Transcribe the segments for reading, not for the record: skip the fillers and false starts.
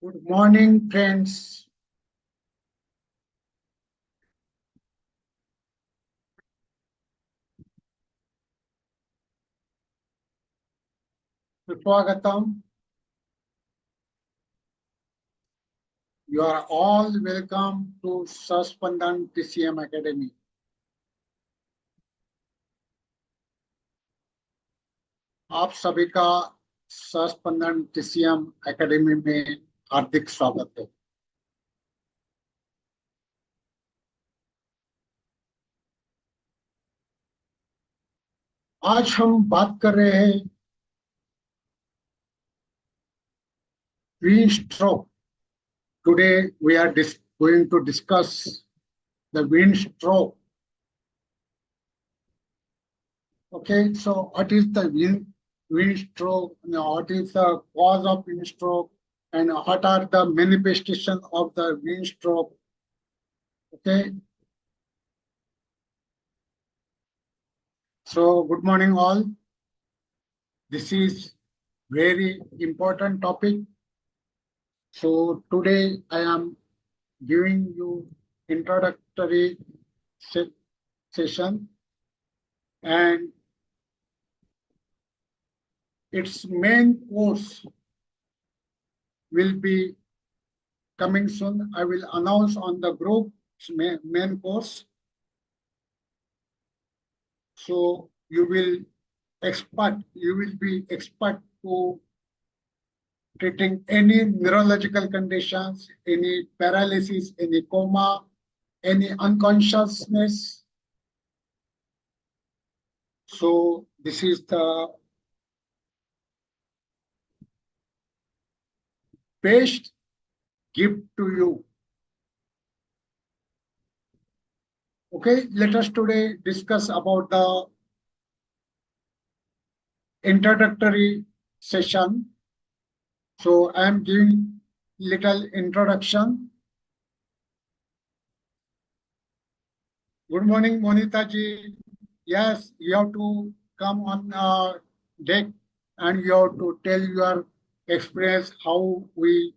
Good morning, friends. Swagatam. You are all welcome to Saspandan TCM Academy. आप सभी का सस्पंदन TCM Academy में हार्दिक स्वागत है। आज हम बात कर रहे हैं wind stroke. Today we are going to discuss the wind stroke. Okay, so what is the wind stroke? What is the cause of wind stroke? And what are the manifestations of the wind stroke? Okay. So good morning all. This is very important topic. So today I am giving you introductory session, and its main course will be coming soon. I will announce on the group main course. So you will be expert to treating any neurological conditions, any paralysis, any coma, any unconsciousness. So this is the best gift to you. Okay, let us today discuss about the introductory session. So I am giving little introduction. Good morning, Monita ji. Yes, you have to come on deck and you have to tell your experience how we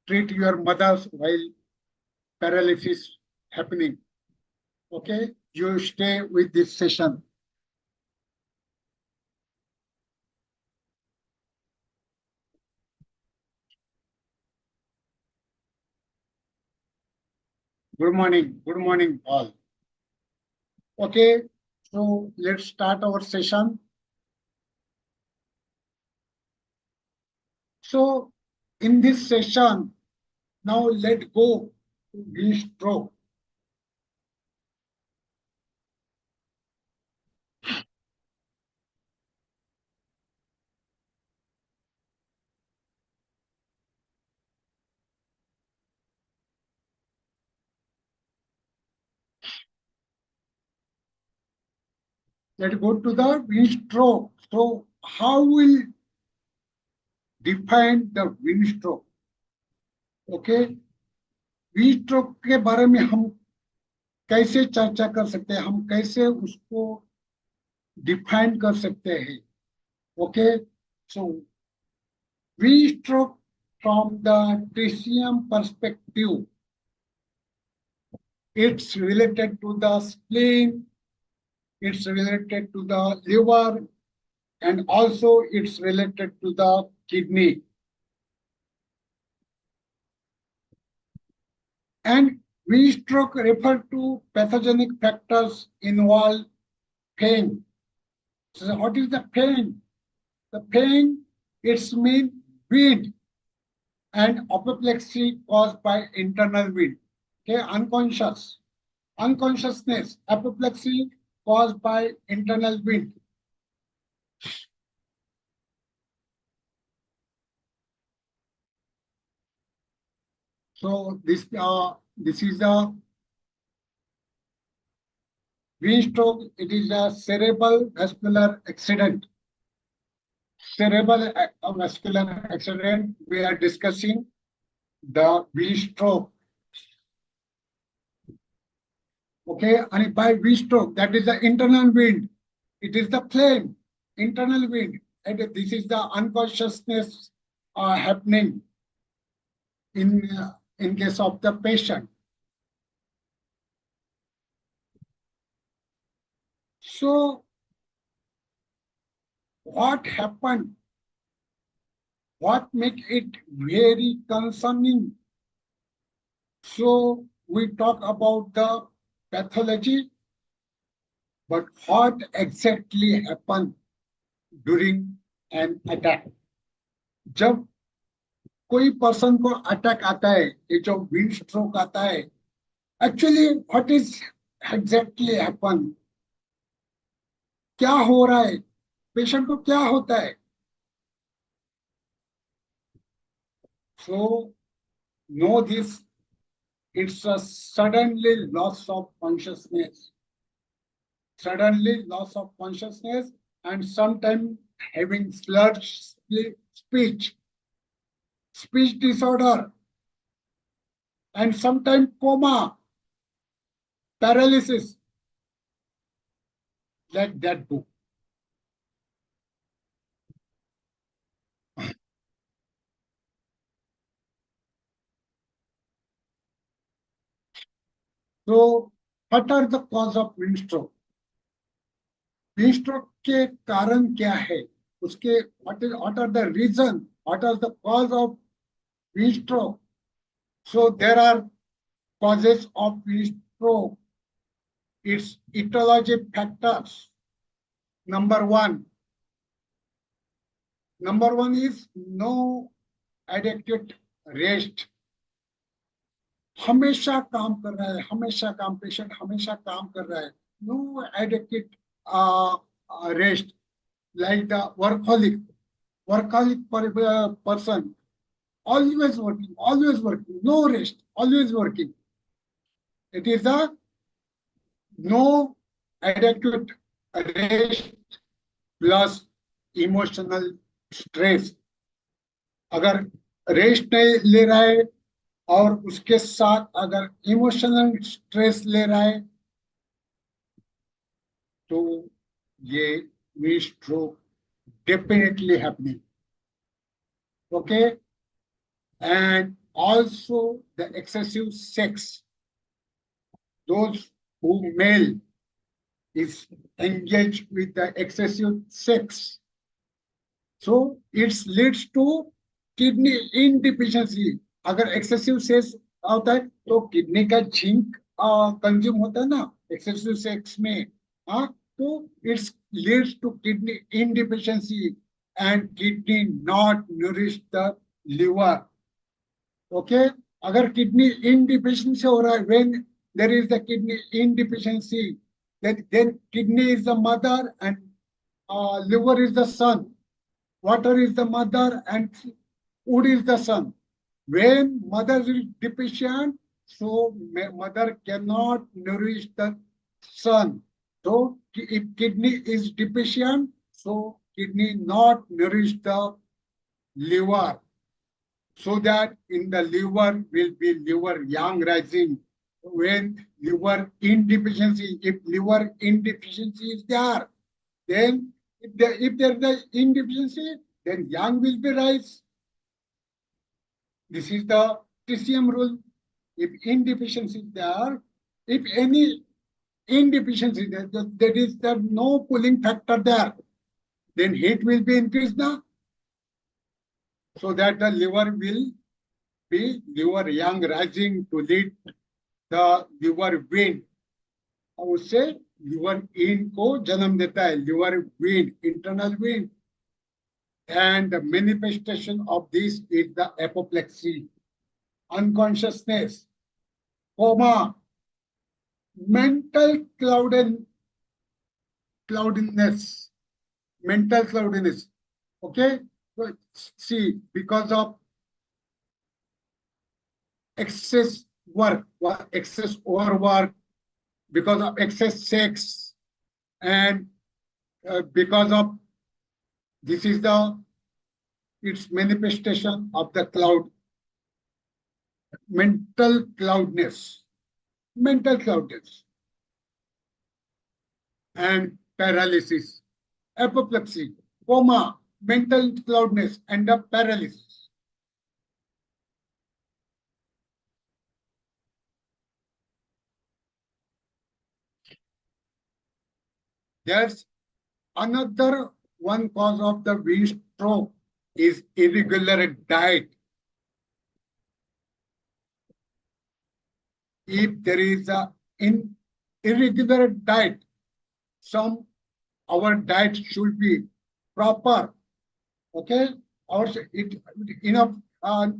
treat your mothers while paralysis happening. Okay, you stay with this session. Good morning all. Okay, so let's start our session. So in this session, now let's go to wind stroke. Let's go to the wind stroke. So how will define the wind stroke? Okay, wind stroke के बारे में हम कैसे चर्चा कर सकते हैं, हम कैसे उसको डिफाइन कर सकते हैं. Okay, so wind stroke from the TCM perspective, it's related to the spleen, it's related to the liver, and also it's related to the kidney. And wind stroke refer to pathogenic factors involve pain. So what is the pain? The pain, it's mean wind and apoplexy caused by internal wind. Okay, unconsciousness, apoplexy caused by internal wind. So this is a wind stroke. It is a cerebral vascular accident. Cerebral vascular accident. We are discussing the wind stroke. Okay, and by wind stroke, that is the internal wind. It is the flame, internal wind, and this is the unconsciousness happening in case of the patient. So what happened? What make it very concerning? So we talk about the pathology, but what exactly happened during an attack? जब कोई person को attack आता है, ये जो wind stroke आता है, actually what is exactly happen? क्या हो रहा है? पेशेंट को क्या होता है? So no this, it's a suddenly loss of consciousness, suddenly loss of consciousness, and sometimes having slurred speech, speech disorder, and sometimes coma, paralysis. Let that go. So, what are the cause of wind stroke? Wind stroke के कारण क्या है? उसके what are the reason? What are the cause of wind stroke? So there are causes of wind stroke. Its etiology factors. Number one is no adequate rest. हमेशा काम कर रहा है, हमेशा काम, पेशेंट हमेशा काम कर रहा है. No adequate rest, like the workaholic person, always working, no rest, always working. It is a no adequate rest plus emotional stress. अगर रेस्ट नहीं ले रहा है और उसके साथ अगर इमोशनल स्ट्रेस ले रहा है, तो ये we stroke definitely happening. Okay. And also the excessive sex, those who male is engaged with the excessive sex, so it leads to kidney indeficiency. अगर एक्सेसिव सेक्स होता है तो किडनी का जिंक कंज्यूम होता है ना एक्सेसिव सेक्स में. हाँ, तो it's leads to kidney yin deficiency and kidney not nourish the liver. Okay. अगर किडनी इनडिफिशियंसी हो रहा है, when there is the kidney yin deficiency, then kidney is the mother and liver is the son. Water is the mother and wood is the son. When mother is deficient, so mother cannot nourish the son. So if kidney is deficient, so kidney not nourish the liver. So that in the liver will be liver yang rising. When liver indeficiency, if liver indeficiency is there, then if there is the indeficiency, then yang will be rise. This is the TCM rule. If indeficiency is there, if any indeficiency, that is there no cooling factor there, then heat will be increased now, so that the liver will be liver yang rising to lead the liver wind. I would say liver in को जन्म देता है, liver wind, internal wind. And the manifestation of this is the apoplexy, unconsciousness, coma, mental cloudiness, mental cloudiness. Okay. So, see, because of excess work, excess overwork, because of excess sex, and because of this is the its manifestation of the cloud, mental cloudness, and paralysis, apoplexy, coma, mental cloudness, and the paralysis. There's another one cause of the wind stroke is irregular diet. If there is a irregular diet, our diet should be proper. Okay, our enough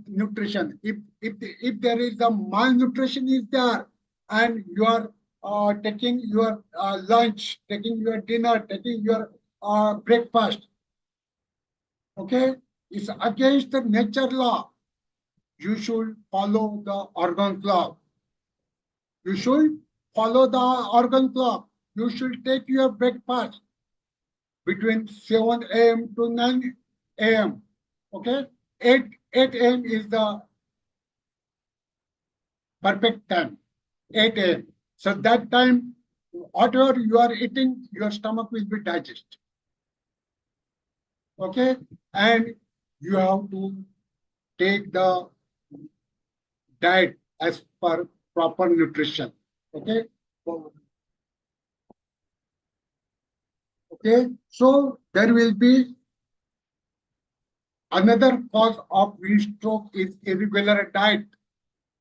nutrition. If there is a malnutrition is there, and you are taking your lunch, taking your dinner, taking your breakfast, okay, it's against the nature law. You should follow the organ clock. You should follow the organ clock. You should take your breakfast between 7 a.m. to 9 a.m. Okay, 8 a.m. is the perfect time. 8 a.m. So that time, whatever you are eating, your stomach will be digested. Okay, and you have to take the diet as per proper nutrition. Okay. Okay, so there will be another cause of wind stroke is irregular diet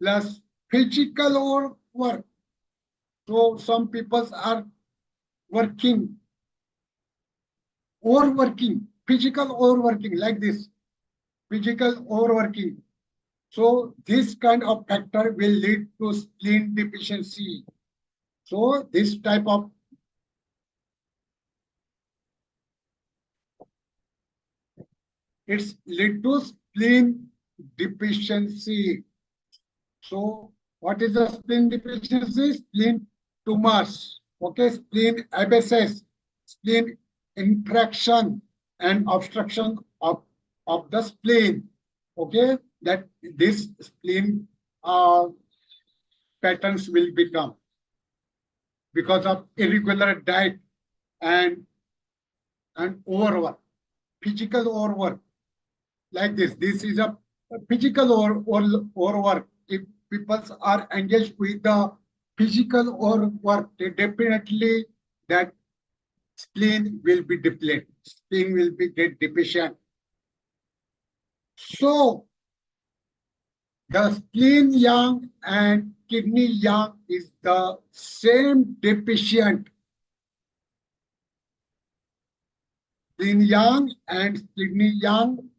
plus physical work. So some people are working, overworking, physical overworking like this, physical overworking. So this kind of factor will lead to spleen deficiency. So this type of it's lead to spleen deficiency. So what is the spleen deficiency? Spleen tumors, okay, spleen abscess, spleen infection and obstruction of the spleen, okay, that this spleen patterns will become because of irregular diet and overwork, physical overwork like this. This is a physical overwork. If people are engaged with the physical overwork, they definitely that spleen will be depleted. Spleen will be get deficient. So the spleen yang and kidney yang is the same deficient. Spleen yang and kidney yang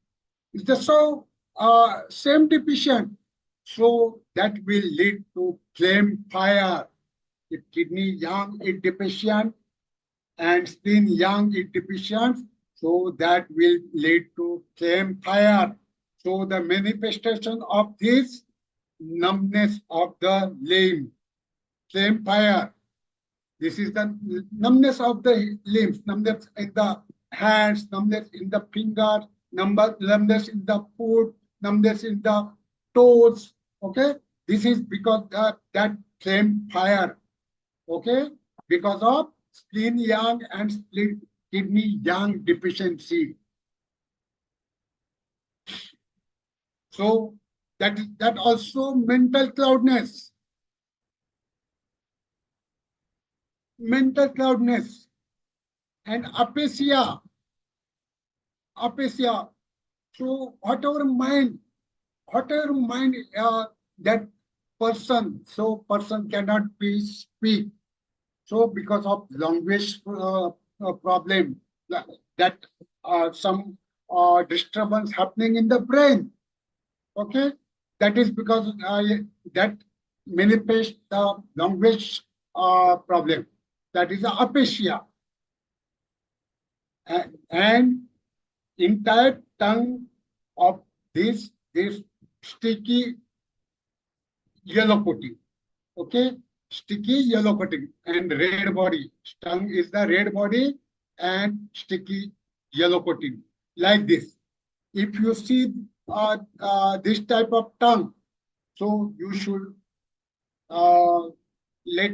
is the same deficient. So that will lead to flame fire. If kidney yang is deficient and spleen yang is deficient, so that will lead to flame fire. So the manifestation of this numbness of the limb, flame fire. This is the numbness of the limbs, numbness in the hands, numbness in the fingers, numbness in the foot, numbness in the toes. Okay, this is because that flame fire. Okay, because of spleen yang and spleen kidney yang deficiency. So that also mental cloudness. Mental cloudness and aphasia. Aphasia. So whatever mind that person cannot be speak. So because of language problem, that some disturbance happening in the brain. Okay, that is because that manifests the language problem. That is the aphasia. And entire tongue of this sticky yellow coating. Okay, sticky yellow coating and red body. Tongue is the red body and sticky yellow coating like this. If you see this type of tongue, so you should let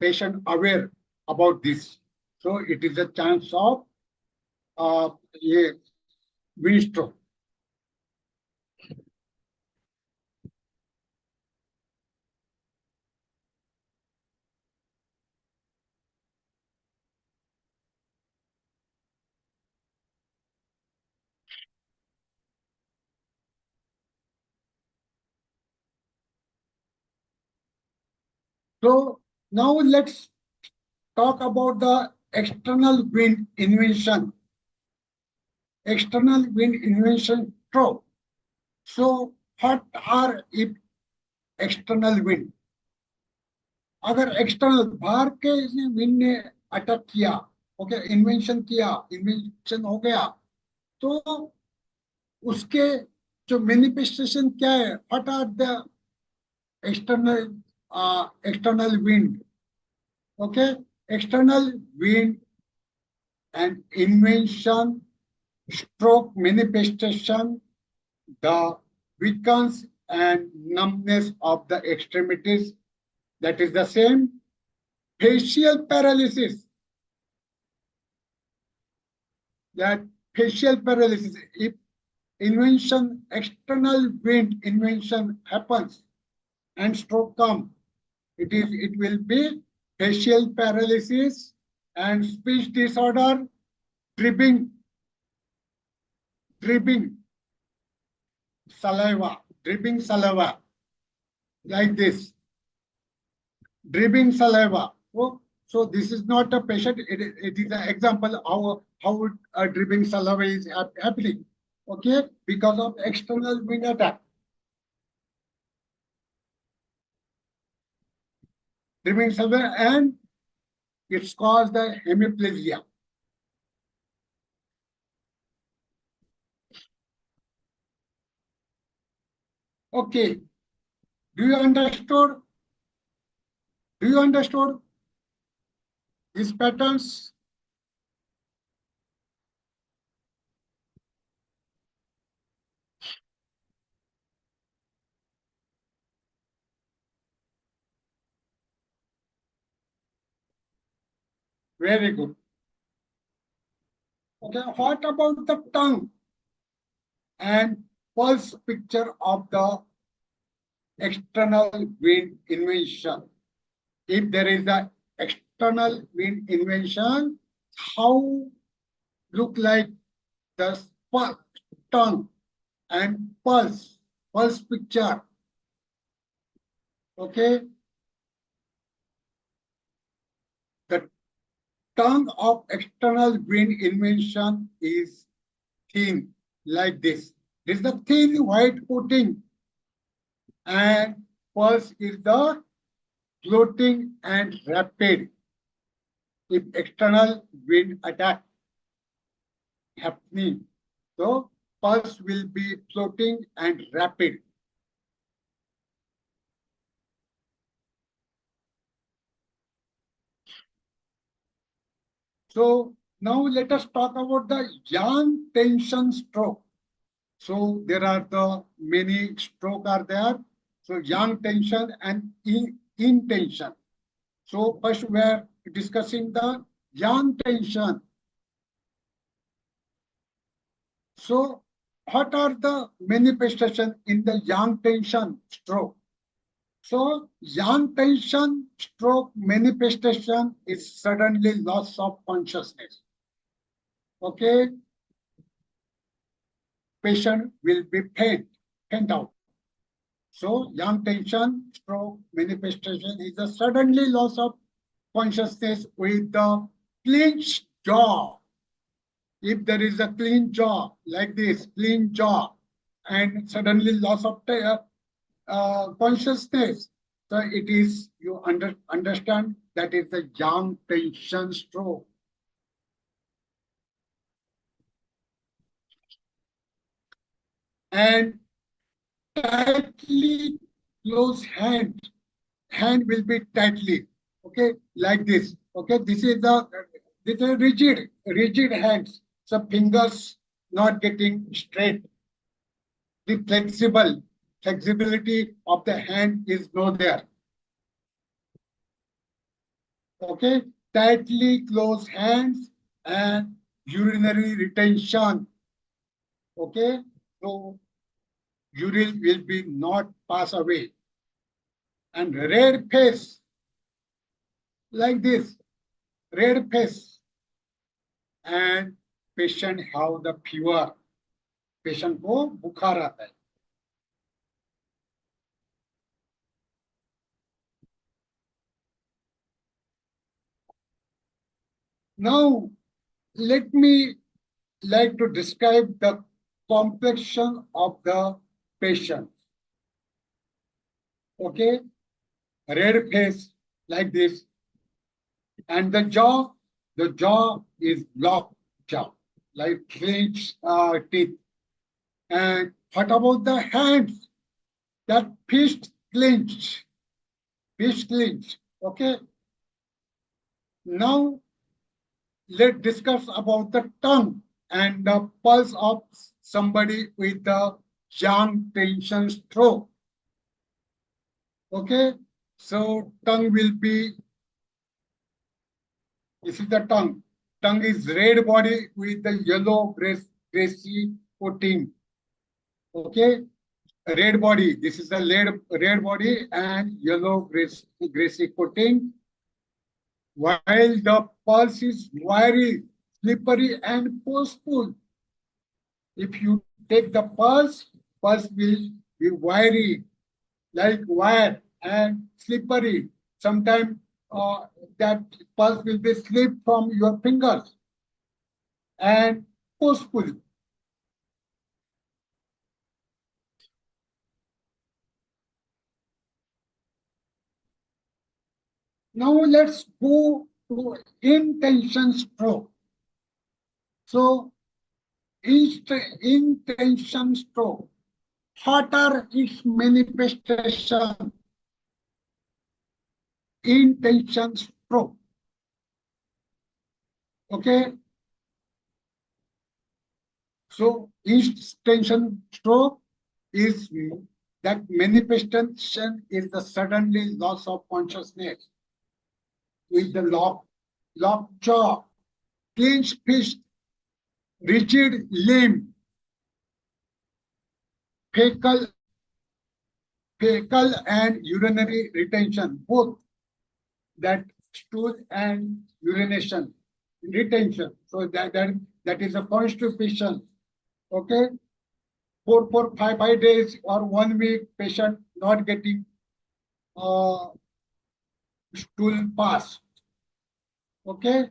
patient aware about this. So it is a chance of a wind stroke. So now let's talk about the external wind invention. External wind invention stroke. So what are if external wind? अगर external बाहर के wind ने attack किया, okay, invention किया, invention हो गया, तो उसके जो मैनिफेस्टेशन क्या है, what are the external external wind, okay, external wind and invention stroke manifestation, the weakness and numbness of the extremities, that is the same. Facial paralysis, that facial paralysis, if invention, external wind invention happens and stroke come, it will be facial paralysis and speech disorder, dripping dripping saliva, like this, dripping saliva. So this is not a patient, it is an example how a dripping saliva is happening, okay, because of external wind attack. Dripping saliva, and it's caused the hemiplegia. Okay, do you understood? Do you understood these patterns? Very good. Okay, what about the tongue and pulse picture of the external wind invention? If there is a external wind invention, how look like the tongue and pulse picture? Okay, the tongue of external wind invention is thin, like this. This is the thin white coating, and pulse is the floating and rapid. If external wind attack happening, so pulse will be floating and rapid. So now let us talk about the yang tension stroke. So there are the many stroke are there. So yang tension and in tension. So first we are discussing the yang tension. So what are the manifestations in the yang tension stroke? So yang tension stroke manifestation is suddenly loss of consciousness. Okay, patient will be faint out. So yang tension stroke manifestation is a suddenly loss of consciousness with the clenched jaw. If there is a clean jaw, like this, clean jaw, and suddenly loss of consciousness, so it is, you understand, that is the yang tension stroke. And tightly close hand will be tightly, okay, like this. Okay, this is rigid hands. So fingers not getting straight. The flexibility of the hand is not there. Okay, tightly closed hands and urinary retention. Okay, so urine will be not pass away. And red face, like this, red face, and patient have the fever, patient को बुखार आता है. Now, let me like to describe the complexion of the patient. Okay, red face like this, and the jaw is locked jaw, like clenched teeth. And what about the hands? That fist clenched. Okay, now let's discuss about the tongue and the pulse of somebody with the young tension stroke. Okay, so tongue will be, this is the tongue. Tongue is red body with the yellow grassy coating. Okay, red body. This is the red body and yellow grassy coating. While the pulse is wiry, slippery, and forceful. If you take the pulse will be wiry, like wire, and slippery. Sometimes that pulse will be slip from your fingers, and forceful. Now let's go to intention stroke. So intention stroke, what are its manifestation? Intention stroke. Okay, so intention stroke is that manifestation is the suddenly loss of consciousness with the locked jaw, clenched fist, rigid limb, fecal, fecal and urinary retention, both that stool and urination retention. So that is a constipation. Okay, 5 days or 1 week, patient not getting uh, stool pass. Okay,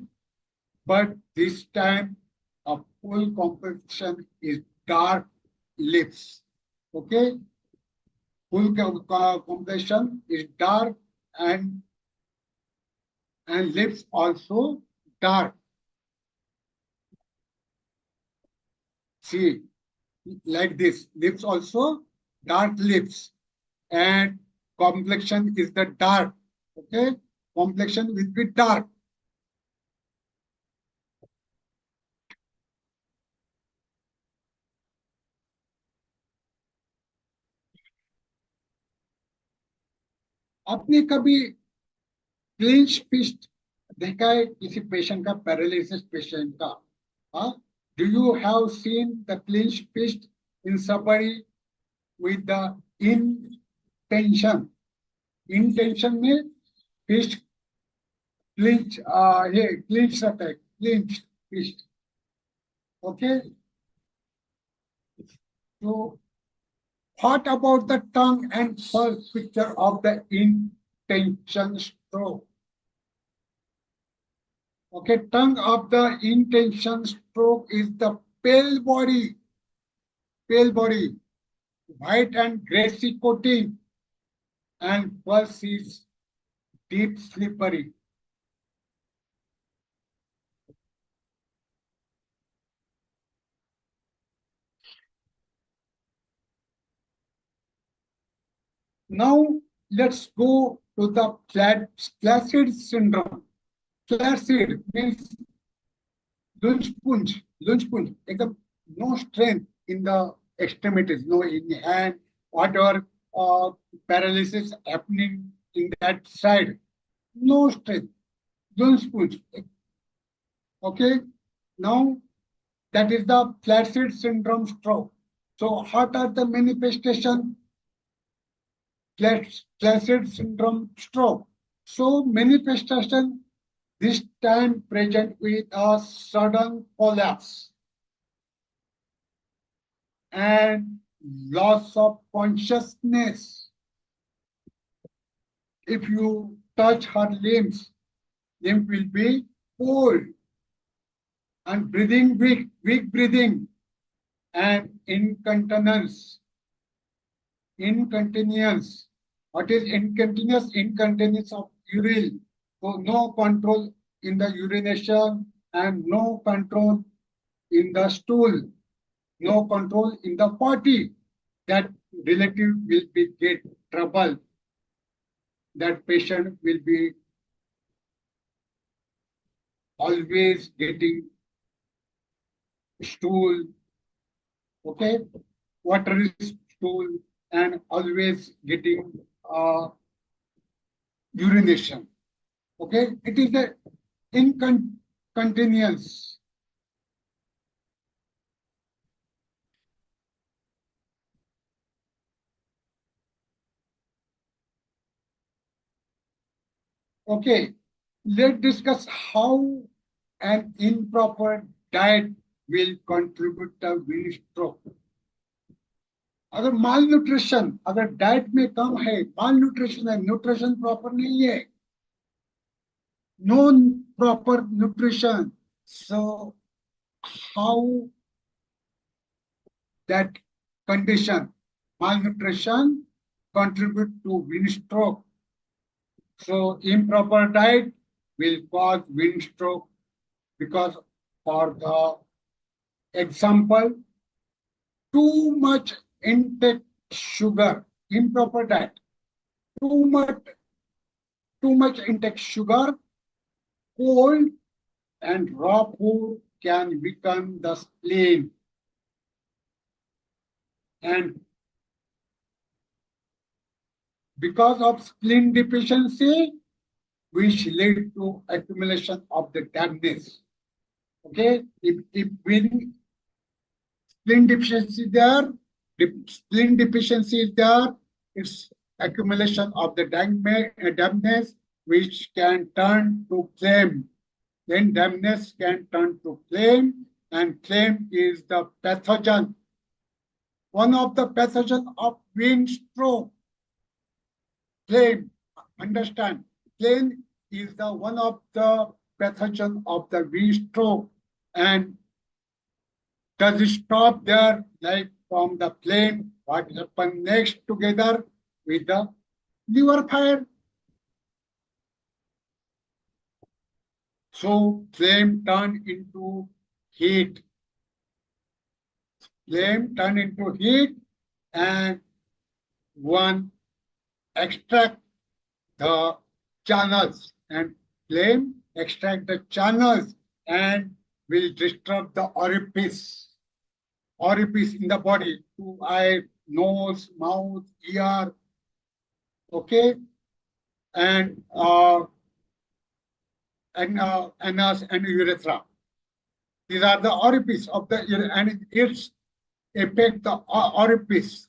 but this time a full composition is dark lips. Okay, full composition is dark, and lips also dark. See, like this, lips also dark lips, and complexion is the dark. Okay, complexion will be dark. आपने कभी clinch fist देखा है किसी patient का, paralysis patient का? हाँ, do you have seen the clenched fist in somebody with the intention? Intention में fist clench, ये clench रहता है, clenched fist. Okay, so what about the tongue and first picture of the intention stroke? Okay, tongue of the intention stroke is the pale body, white and grassy coating, and pulse is deep slippery. Now let's go to the flaccid syndrome. Flaccid means lunge punch, no strength in the extremities, no in the hand, whatever paralysis happening in that side, no strength, lunge punch. Okay, now that is the flaccid syndrome stroke. So what are the manifestation? Flaccid syndrome stroke. So manifestation this time present with a sudden collapse and loss of consciousness. If you touch her limbs, limb will be cold. and breathing weak breathing, and incontinence. Incontinence. What is incontinence? Incontinence of urine. So no control in the urination and no control in the stool, no control in the potty. That relative will be get trouble. That patient will be always getting stool, okay, watery stool, and always getting urination. Okay, it is the incontinence. Okay, let's discuss how an improper diet will contribute to wind stroke. अगर malnutrition, अगर diet में कम है, malnutrition है, nutrition proper नहीं है, no proper nutrition, so how that condition, malnutrition, contribute to wind stroke. So improper diet will cause wind stroke because, for the example, too much intake sugar, improper diet, too much intake sugar, cold and raw food can weaken the spleen. And because of spleen deficiency, which lead to accumulation of the dampness. Okay, if when spleen deficiency there, spleen deficiency is there, it's accumulation of the dampness, which can turn to phlegm. Then dampness can turn to phlegm, and phlegm is the pathogen, one of the pathogen of wind stroke. Phlegm, understand, phlegm is the one of the pathogen of the wind stroke. And does it stop there? Like from the phlegm, what happens next together with the liver fire? So flame turn into heat. Flame turn into heat, and one extract the channels, and flame extract the channels and will disturb the orifice in the body, to eye, nose, mouth, ear, okay, and anus and urethra. These are the orifice of the, and it's affect the orifice.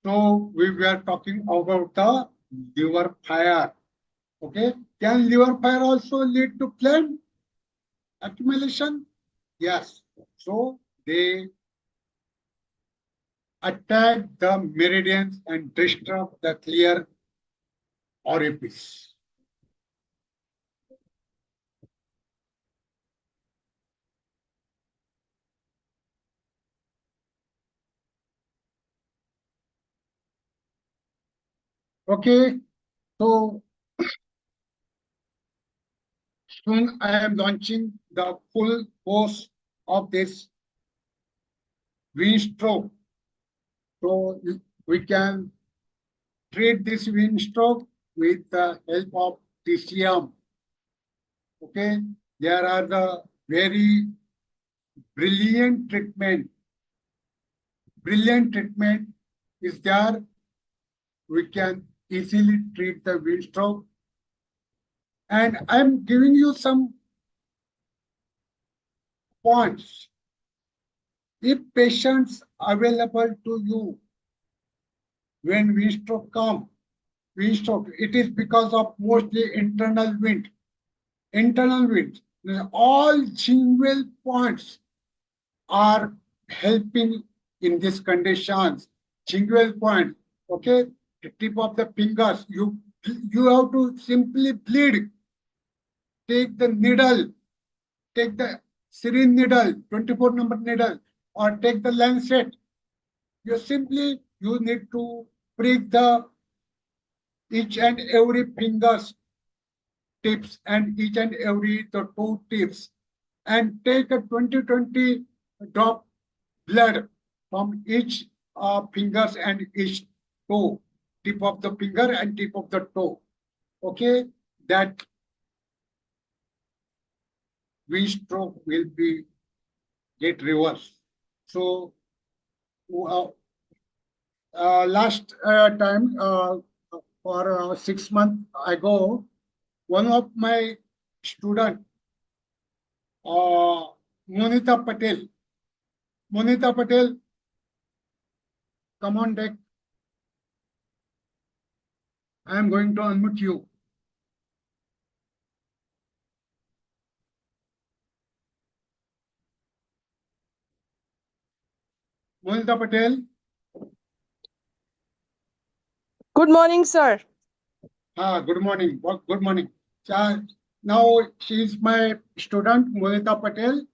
So we were talking about the liver fire. Okay, can liver fire also lead to phlegm accumulation? Yes. So they attack the meridians and disrupt the clear orifice. Okay, so soon I am launching the full course of this wind stroke. So we can treat this wind stroke with the help of TCM. Okay, there are the very brilliant treatment. Brilliant treatment is there. We can easily treat the wind stroke. And I'm giving you some points. If patients available to you when wind stroke come, wind stroke, it is because of mostly internal wind. Internal wind. All single points are helping in these conditions. Single point, okay? The tip of the fingers, you you have to simply bleed. Take the needle, take the syringe needle, 24 number needle, or take the lancet. You need to prick the each and every fingers tips and each and every the toe tips, and take a 20 drop blood from each fingers and each toe, tip of the finger and tip of the toe. Okay, that V stroke will be get reversed. So uh, last time for 6 months ago, one of my student, uh, Monita Patel. Monita Patel, come on deck. I am going to unmute you. Monita Patel. Good morning, sir. Good morning. Good morning. Now she is my student, Monita Patel.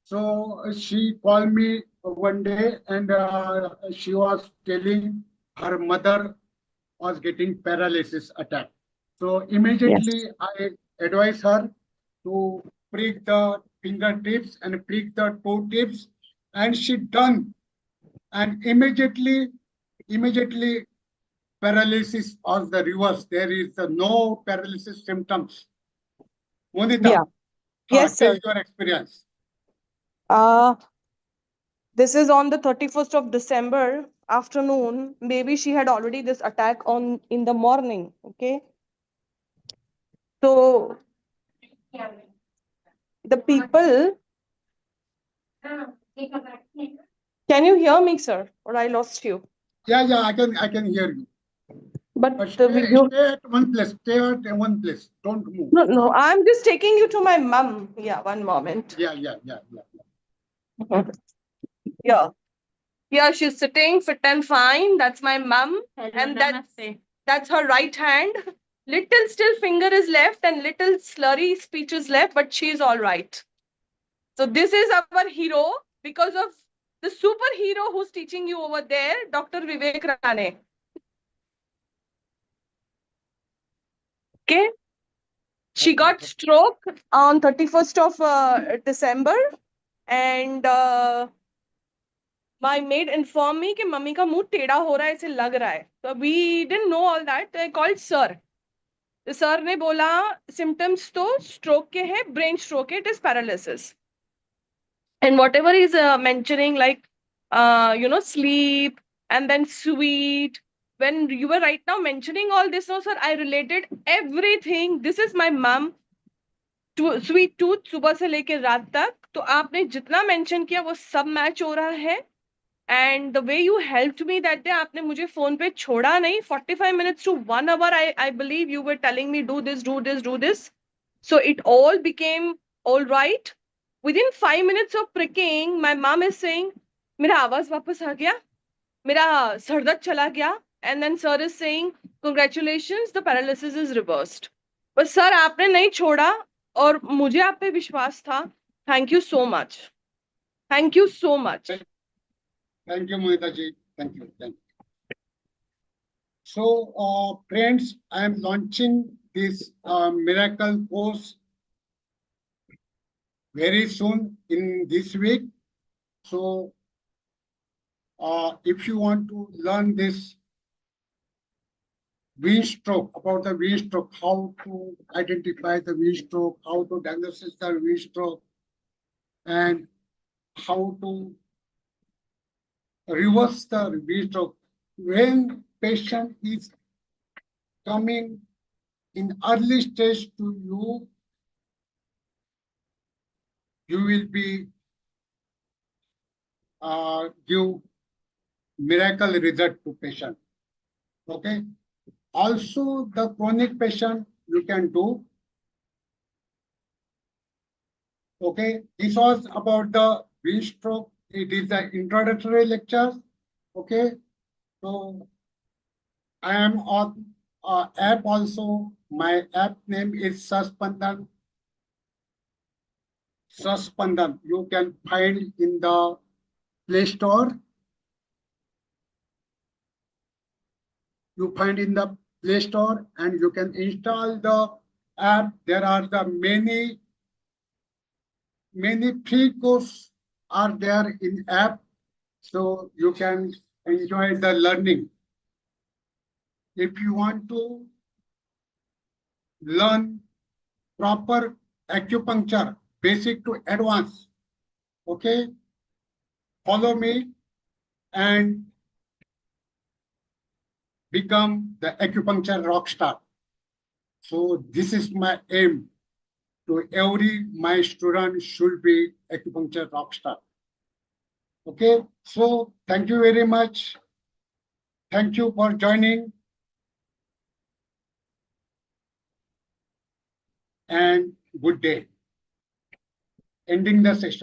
So she called me one day and she was telling her mother was getting paralysis attack. So immediately I advise her to prick the fingertips and prick the toe tips, and she done. And immediately paralysis or the reverse. There is no paralysis symptoms. Yeah. Monita, Yes, tell sir. your experience. Uh, this is on the 31st of December afternoon. Maybe she had already this attack on in the morning. Okay. So the people, can you hear me, sir? Or I lost you? Yeah, I can hear you. But But stay at one place. Stay at one place. Don't move. no, I'm just taking you to my mum. Yeah, one moment. Yeah. Yeah. Yeah, she's sitting fit and fine. That's my mum. And that's her right hand. Little still finger is left and little slurry speech is left, but she's all right. So this is our hero because of the superhero who's teaching you over there, Dr. Vivek Rane. Okay. She got stroke on 31st of December, and my maid informed me कि mummy का मुंह टेढ़ा हो रहा है, ऐसे लग रहा है. So we didn't know all that. I called sir. तो सर ने बोला symptoms तो stroke के है, brain stroke है, it is paralysis. And whatever is mentioning like sleep and then sweet, when you were right now mentioning all this, no sir, I related everything. This is my mom, sweet tooth सुबह से लेके रात तक. तो आपने जितना mention किया वो सब मैच हो रहा है. And the way you helped me that day, आपने मुझे फोन पे छोड़ा नहीं. 45 minutes to 1 hour I believe you were telling me do this. So it all became all right. Within 5 minutes of pricking my mom is saying मेरा आवाज वापस आ गया, मेरा सरदर्द चला गया. And then sir is saying congratulations, the paralysis is reversed. बस सर आपने नहीं छोड़ा और मुझे आप पे विश्वास था. Thank you so much. Thank you so much. Thank you, Monita ji. Thank you. So, friends, I am launching this miracle course very soon in this week. So, if you want to learn this vein stroke, about the vein stroke, how to identify the vein stroke, how to diagnose the vein stroke, and how to reverse the vein stroke when patient is coming in early stage to you, you will be give miracle result to patient. Okay. Also, the chronic patient you can do. Okay. This was about the vein stroke. It is the introductory lecture. Okay. So I am on app also. My app name is Saspandan. Saspandan. You can find in the Play Store. You find in the Play Store and you can install the app. There are the many free courses are there in app, so you can enjoy the learning. If you want to learn proper acupuncture, basic to advanced, okay, follow me and become the acupuncture rock star. So this is my aim. To every my student should be acupuncture rock star. Okay, so thank you very much. Thank you for joining. And good day. Ending the session.